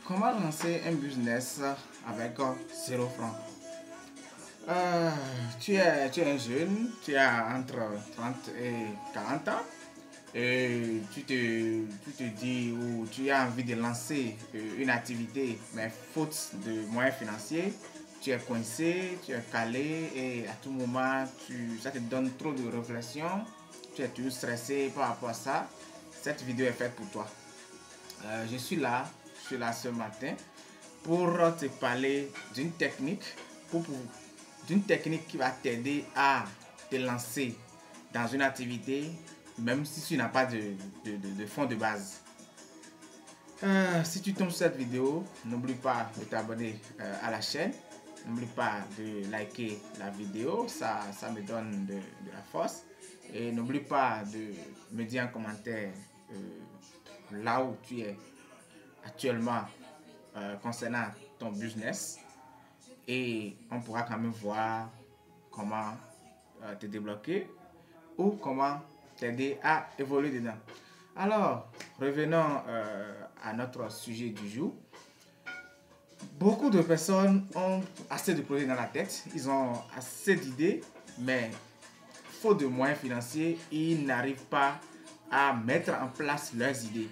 Comment lancer un business avec 0 francs? Tu es un jeune, tu as entre 30 et 40 ans et tu te dis ou tu as envie de lancer une activité, mais faute de moyens financiers, tu es coincé, tu es calé et à tout moment, ça te donne trop de réflexion, tu es toujours stressé par rapport à ça. Cette vidéo est faite pour toi. Je suis là ce matin pour te parler d'une technique, d'une technique qui va t'aider à te lancer dans une activité, même si tu n'as pas de fonds de base. Si tu tombes sur cette vidéo, n'oublie pas de t'abonner à la chaîne. N'oublie pas de liker la vidéo, ça me donne de la force. Et n'oublie pas de me dire en commentaire là où tu es actuellement concernant ton business. Et on pourra quand même voir comment te débloquer ou comment t'aider à évoluer dedans. Alors, revenons à notre sujet du jour. Beaucoup de personnes ont assez de projets dans la tête, ils ont assez d'idées, mais faute de moyens financiers, ils n'arrivent pas à mettre en place leurs idées.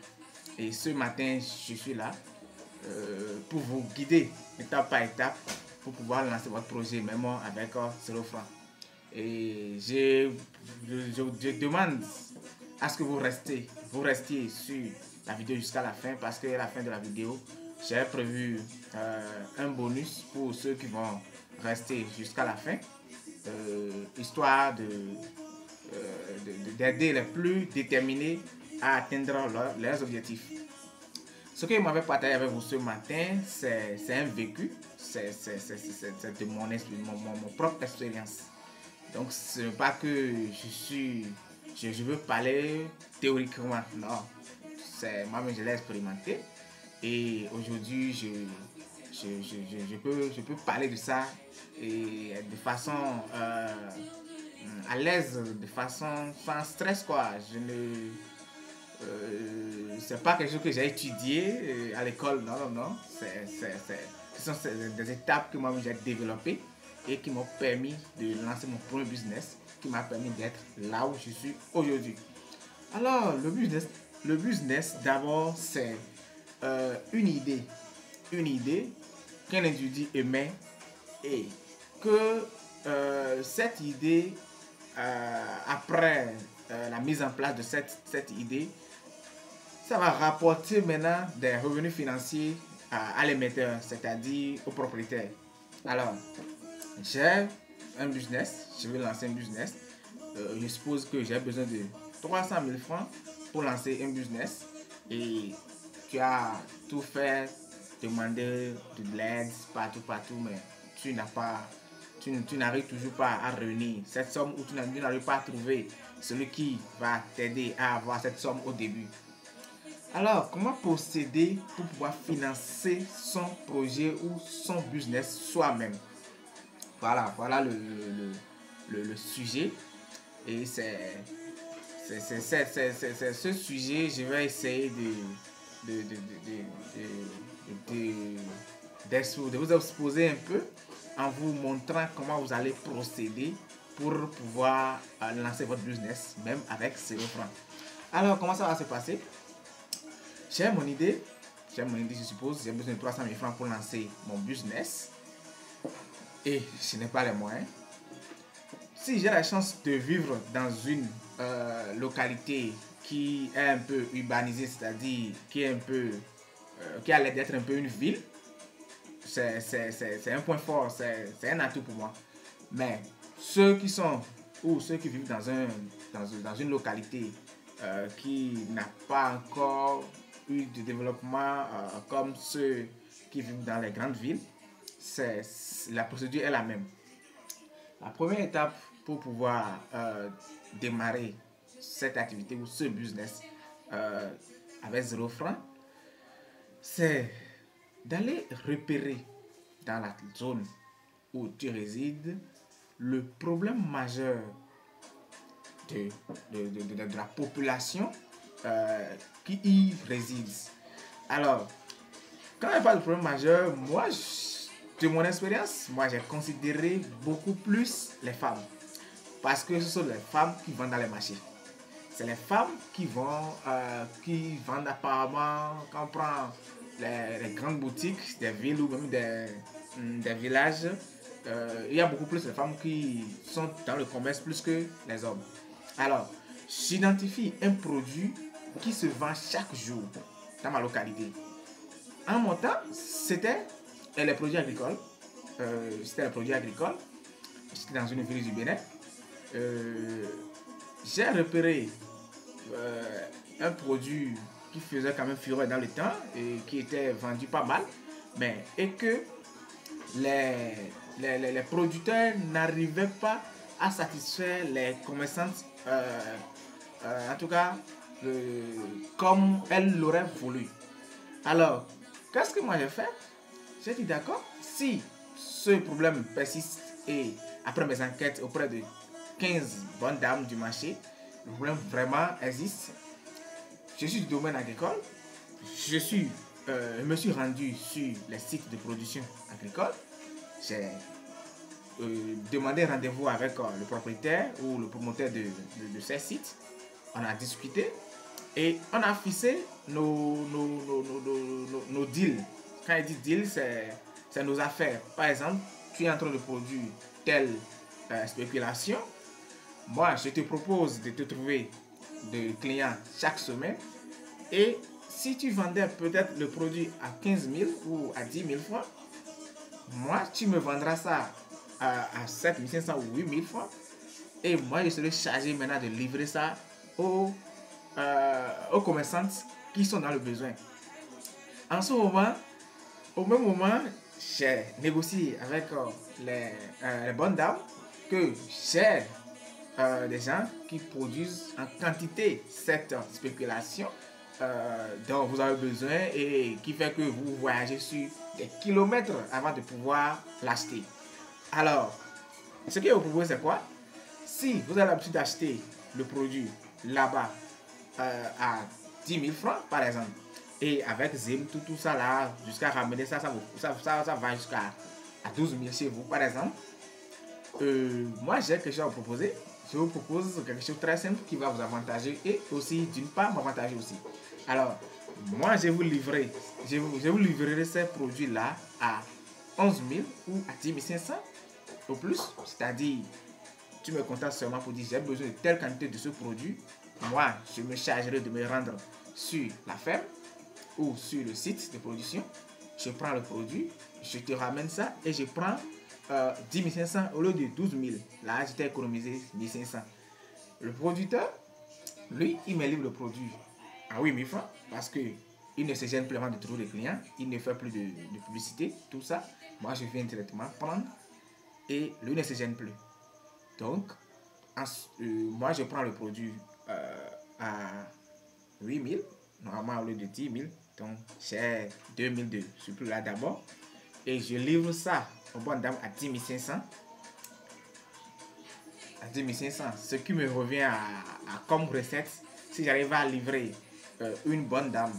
Et ce matin, je suis là pour vous guider étape par étape pour pouvoir lancer votre projet, même avec 0 francs. Et je demande à ce que vous restiez sur la vidéo jusqu'à la fin, parce qu'à la fin de la vidéo, j'ai prévu un bonus pour ceux qui vont rester jusqu'à la fin, histoire d'aider les plus déterminés à atteindre leurs objectifs. Ce que je m'avais partagé avec vous ce matin, c'est un vécu, c'est de mon propre expérience. Donc, ce n'est pas que je veux parler théoriquement, non. Moi-même, je l'ai expérimenté. Et aujourd'hui, je peux parler de ça et de façon à l'aise, de façon sans stress, quoi. C'est pas quelque chose que j'ai étudié à l'école, non. Ce sont des étapes que moi-même j'ai développées et qui m'ont permis de lancer mon premier business, qui m'a permis d'être là où je suis aujourd'hui. Alors, le business d'abord, c'est une idée qu'un individu émet et que cette idée, après la mise en place de cette idée, ça va rapporter maintenant des revenus financiers à l'émetteur, c'est-à-dire au propriétaire. Alors, j'ai un business, je vais lancer un business. Je suppose que j'ai besoin de 300 000 francs pour lancer un business. Et tu as tout fait, demandé de l'aide partout, mais tu n'arrives toujours pas à réunir cette somme, ou tu n'arrives pas à trouver celui qui va t'aider à avoir cette somme au début. Alors, comment procéder pour pouvoir financer son projet ou son business soi-même? Voilà le sujet. Et c'est ce sujet, je vais essayer de vous exposer un peu en vous montrant comment vous allez procéder pour pouvoir lancer votre business, même avec 0 francs. Alors, comment ça va se passer? J'ai mon idée, je suppose. J'ai besoin de 300 000 francs pour lancer mon business et je n'ai pas les moyens. Si j'ai la chance de vivre dans une localité qui est un peu urbanisée, c'est-à-dire qui a l'air d'être un peu une ville, c'est un point fort, c'est un atout pour moi. Mais ceux qui vivent dans une localité qui n'a pas encore eu de développement comme ceux qui vivent dans les grandes villes, la procédure est la même. La première étape pour pouvoir démarrer cette activité ou ce business avec 0 francs, c'est d'aller repérer dans la zone où tu résides le problème majeur de la population qui y réside. Alors, quand il n'y a pas de problème majeur, moi, de mon expérience, moi, j'ai considéré beaucoup plus les femmes. Parce que ce sont les femmes qui vendent dans les marchés. C'est les femmes qui vendent apparemment, quand on prend les grandes boutiques des villes ou même des villages, il y a beaucoup plus de femmes qui sont dans le commerce plus que les hommes. Alors, j'identifie un produit qui se vend chaque jour dans ma localité. En mon temps, c'était les produits agricoles. C'était les produits agricoles. J'étais dans une ville du Bénin. J'ai repéré un produit qui faisait quand même fureur dans le temps et qui était vendu pas mal, mais et que les producteurs n'arrivaient pas à satisfaire les commerçantes, en tout cas, comme elles l'auraient voulu. Alors, qu'est-ce que moi j'ai fait? J'ai dit d'accord, si ce problème persiste et après mes enquêtes auprès de 15 bonnes dames du marché, le problème vraiment existe. Je suis du domaine agricole, je me suis rendu sur les sites de production agricole, j'ai demandé rendez-vous avec le propriétaire ou le promoteur de ces sites, on a discuté et on a fixé nos deals. Quand il dit deal, c'est nos affaires. Par exemple, tu es en train de produire telle spéculation. Moi, je te propose de te trouver des clients chaque semaine. Et si tu vendais peut-être le produit à 15 000 ou à 10 000 francs, moi, tu me vendras ça à 7 500 ou 8 000 francs. Et moi, je serai chargé maintenant de livrer ça aux commerçantes qui sont dans le besoin. En ce moment, au même moment, j'ai négocié avec les bonnes dames que j'ai des gens qui produisent en quantité cette spéculation dont vous avez besoin et qui fait que vous voyagez sur des kilomètres avant de pouvoir l'acheter. Alors, ce que je vous propose, c'est quoi? Si vous avez l'habitude d'acheter le produit là-bas à 10 000 francs, par exemple, et avec Zim, tout ça là, jusqu'à ramener ça va jusqu'à 12 000 chez vous, par exemple, moi j'ai quelque chose à vous proposer. Je vous propose quelque chose de très simple qui va vous avantager et aussi, d'une part, m'avantager aussi. Alors, moi, je vous livrerai ces produits-là à 11 000 ou à 10 500 au plus. C'est-à-dire, tu me contactes seulement pour dire j'ai besoin de telle quantité de ce produit. Moi, je me chargerai de me rendre sur la ferme ou sur le site de production. Je prends le produit, je te ramène ça et je prends 10 500 au lieu de 12 000. Là, je t'ai économisé 1 500. Le producteur, lui, il me livre le produit à 8 000 francs parce qu'il ne se gêne plus de trouver des clients, il ne fait plus de publicité, tout ça. Moi, je viens directement prendre et lui ne se gêne plus. Donc, moi, je prends le produit à 8 000, normalement au lieu de 10 000. Donc, j'ai 2 002 surplus là d'abord. Et je livre ça aux bonnes dames à 10 500. À 10 500, ce qui me revient à comme recette, si j'arrive à livrer une bonne dame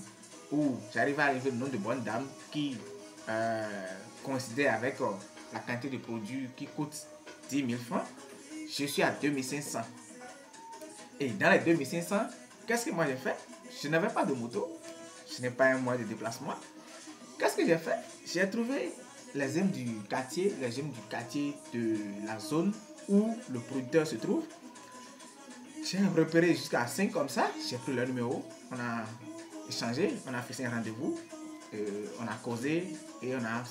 ou j'arrive à livrer le nom de bonne dame qui coïncide avec la quantité de produits qui coûte 10 000 francs, je suis à 2 500. Et dans les 2 500, qu'est-ce que moi j'ai fait? Je n'avais pas de moto, je n'ai pas un moyen de déplacement. Qu'est-ce que j'ai fait? J'ai trouvé les jeunes du quartier, de la zone où le producteur se trouve. J'ai repéré jusqu'à 5 comme ça, j'ai pris leur numéro, on a échangé, on a fait un rendez-vous, on a causé et on a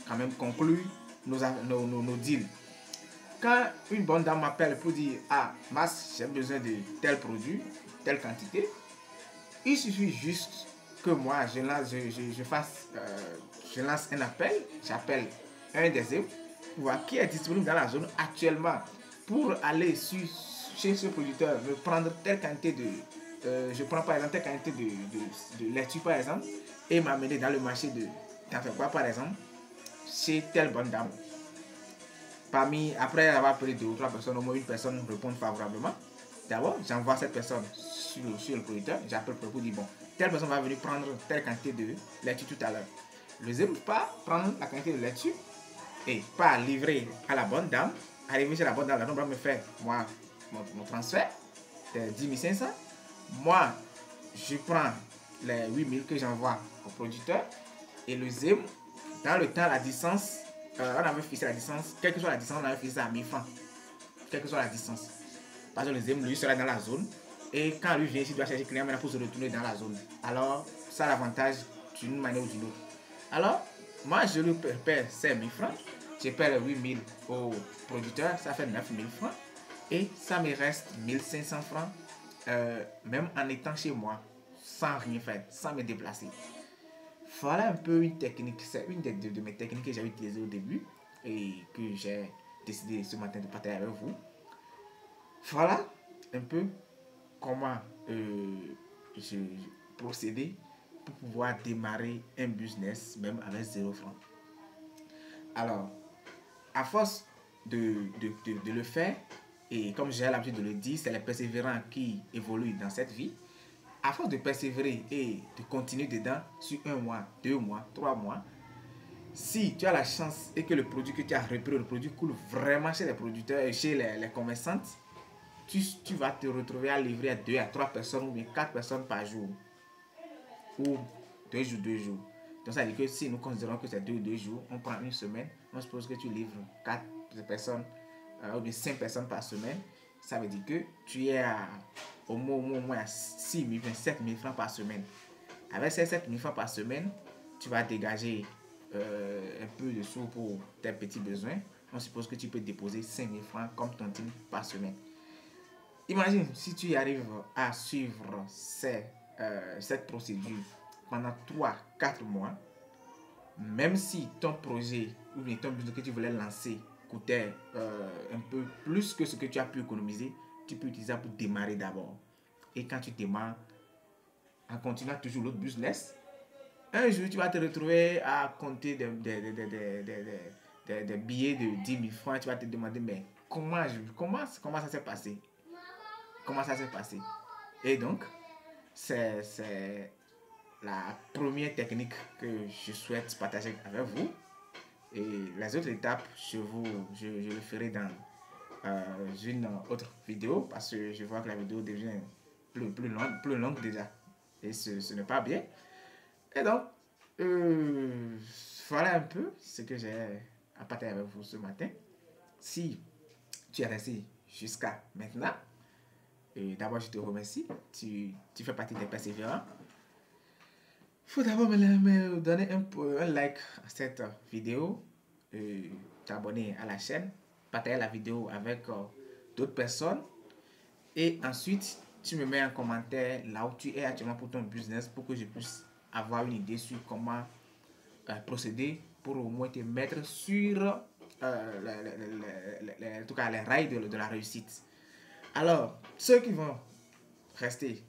quand même conclu nos deals. Quand une bonne dame m'appelle pour dire « Ah, Mas, j'ai besoin de tel produit, telle quantité », il suffit juste que moi, je lance un appel, j'appelle un des élèves pour voir qui est disponible dans la zone actuellement pour aller chez ce producteur, me prendre telle quantité je prends par exemple telle quantité de laitue par exemple et m'amener dans le marché d'en faire quoi par exemple chez telle bonne dame. Après avoir appelé 2 ou 3 personnes, au moins une personne répond favorablement. D'abord, j'envoie cette personne sur le producteur, j'appelle pour dire bon, telle personne va venir prendre telle quantité de laitue tout à l'heure. Le deuxième pas, prendre la quantité de laitue et pas livrer à la bonne dame. Arriver chez la bonne dame, la bonne dame me fait moi, mon transfert de 10 500. Moi, je prends les 8 000 que j'envoie au producteur. Et le deuxième, dans le temps, la distance, on avait fixé la distance, quelle que soit la distance, on avait fixé ça à 1000 francs. Quelle que soit la distance. Parce que le deuxième, lui, sera dans la zone. Et quand lui vient ici, il doit chercher le client maintenant pour se retourner dans la zone. Alors, ça a l'avantage d'une manière ou d'une autre. Alors, moi, je lui perds 5 000 francs. Je perds les 8 000 au producteur, ça fait 9 000 francs. Et ça me reste 1 500 francs, même en étant chez moi, sans rien faire, sans me déplacer. Voilà un peu une technique, c'est une de mes techniques que j'avais utilisées au début et que j'ai décidé ce matin de partager avec vous. Voilà un peu comment je procédais pour pouvoir démarrer un business même avec 0 francs. Alors, à force de le faire, et comme j'ai l'habitude de le dire, c'est les persévérants qui évoluent dans cette vie. À force de persévérer et de continuer dedans sur 1 mois, 2 mois, 3 mois, si tu as la chance et que le produit que tu as repris, le produit coule vraiment chez les producteurs et chez les commerçantes, tu vas te retrouver à livrer à 2 à 3 personnes ou bien 4 personnes par jour. Ou 2 jours, 2 jours. Donc ça veut dire que si nous considérons que c'est 2 jours, on prend une semaine, on suppose que tu livres 4 personnes ou bien 5 personnes par semaine. Ça veut dire que tu es au moins à 6 000, 7 000 francs par semaine. Avec ces 7 000 francs par semaine, tu vas dégager un peu de sous pour tes petits besoins. On suppose que tu peux déposer 5 000 francs comme tontine par semaine. Imagine si tu arrives à suivre cette procédure pendant 3-4 mois, même si ton projet ou bien ton business que tu voulais lancer coûtait un peu plus que ce que tu as pu économiser, tu peux utiliser ça pour démarrer d'abord. Et quand tu démarres, en continuant toujours l'autre business, un jour tu vas te retrouver à compter des billets de 10 000 francs. Tu vas te demander, mais comment ça s'est passé? Comment ça s'est passé? Et donc, c'est la première technique que je souhaite partager avec vous. Et les autres étapes, je le ferai dans une autre vidéo parce que je vois que la vidéo devient plus longue déjà. Et ce n'est pas bien. Et donc, voilà un peu ce que j'ai à partager avec vous ce matin. Si tu es resté jusqu'à maintenant, d'abord je te remercie. Tu fais partie des persévérants. Il faut d'abord me donner un like à cette vidéo, t'abonner à la chaîne, partager la vidéo avec d'autres personnes et ensuite tu me mets un commentaire là où tu es actuellement pour ton business pour que je puisse avoir une idée sur comment procéder pour au moins te mettre sur en tout cas les rails de la réussite. Alors, ceux qui vont rester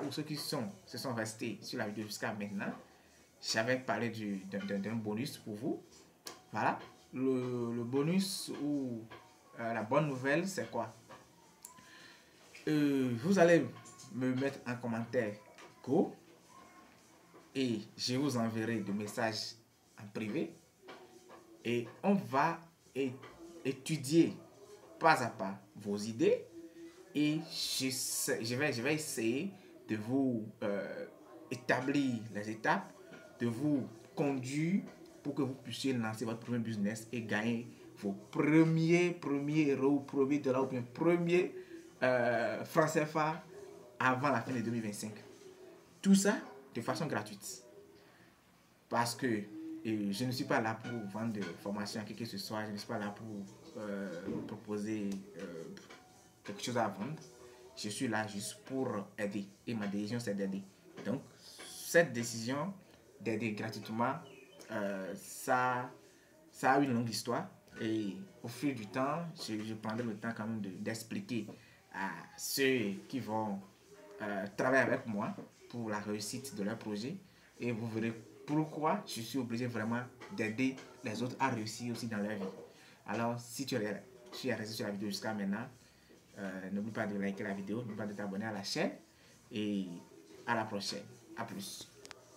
ou ceux qui se sont restés sur la vidéo jusqu'à maintenant, j'avais parlé d'un bonus pour vous. Voilà. Le bonus ou la bonne nouvelle, c'est quoi? Vous allez me mettre en commentaire Go et je vous enverrai des messages en privé et on va étudier pas à pas vos idées et je vais essayer de vous établir les étapes, de vous conduire pour que vous puissiez lancer votre premier business et gagner vos premiers euros, premiers dollars ou bien premiers francs CFA avant la fin de 2025. Tout ça de façon gratuite. Parce que je ne suis pas là pour vendre de formation à qui que ce soit, je ne suis pas là pour proposer quelque chose à vendre. Je suis là juste pour aider et ma décision c'est d'aider. Donc cette décision d'aider gratuitement, ça a une longue histoire et au fil du temps, je prendrai le temps quand même d'expliquer à ceux qui vont travailler avec moi pour la réussite de leur projet et vous verrez pourquoi je suis obligé vraiment d'aider les autres à réussir aussi dans leur vie. Alors si tu es resté sur la vidéo jusqu'à maintenant, n'oublie pas de liker la vidéo, n'oublie pas de t'abonner à la chaîne et à la prochaine. A plus.